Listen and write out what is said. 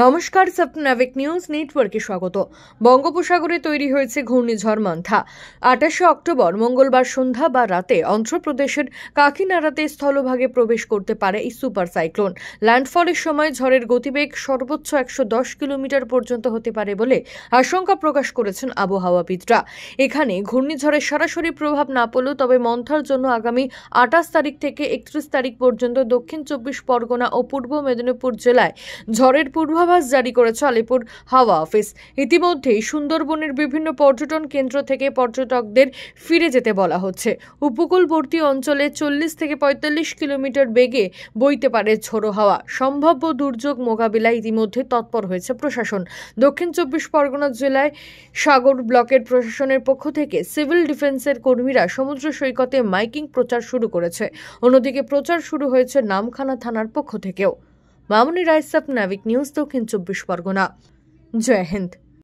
নমস্কার, স্বপ্নাবিক নিউজ নেটওয়ার্কে স্বাগত। বঙ্গোপসাগরে তৈরি হয়েছে ঘূর্ণিঝড় মান্থা। 28 অক্টোবর মঙ্গলবার সন্ধ্যা বা রাতে অন্ধ্রপ্রদেশের কাকিনাড়াতে স্থলভাগে প্রবেশ করতে পারে এই সুপার সাইক্লোন। ল্যান্ডফলের সময় ঝড়ের গতিবেগ সর্বোচ্চ 110 কিলোমিটার পর্যন্ত হতে পারে বলে আশঙ্কা প্রকাশ করেছেন আবহাওয়াবিদরা। এখানে ঘূর্ণিঝড়ের সরাসরি প্রভাব না পড়লেও তবে মন্থার জন্য আগামী 28 তারিখ থেকে 31 তারিখ পর্যন্ত দক্ষিণ 24 পরগনা ও পূর্ব মেদিনীপুর জেলায় ঝড়ের পূর্বাভাস জারি করেছে আলিপুর হাওয়া অফিস। ইতিমধ্যেই সুন্দরবনের বিভিন্ন পর্যটন কেন্দ্র থেকে পর্যটকদের ফিরে যেতে বলা হচ্ছে। উপকূলবর্তী অঞ্চলে 40 থেকে 45 কিলোমিটার বেগে বইতে পারে ঝোড়ো হাওয়া। সম্ভাব্য দুর্যোগ মোকাবিলায় ইতিমধ্যে তৎপর হয়েছে প্রশাসন। দক্ষিণ 24 পরগনা জেলায় সাগর ব্লকের প্রশাসনের পক্ষ থেকে সিভিল ডিফেন্সের কর্মীরা সমুদ্র সৈকতে মাইকিং প্রচার শুরু করেছে। অন্যদিকে প্রচার শুরু হয়েছে নামখানা থানার পক্ষ থেকেও। মামুনি রায়, স্বপ্নাবিক নিউজ, দক্ষিণ 24 পরগনা। জয় হিন্দ।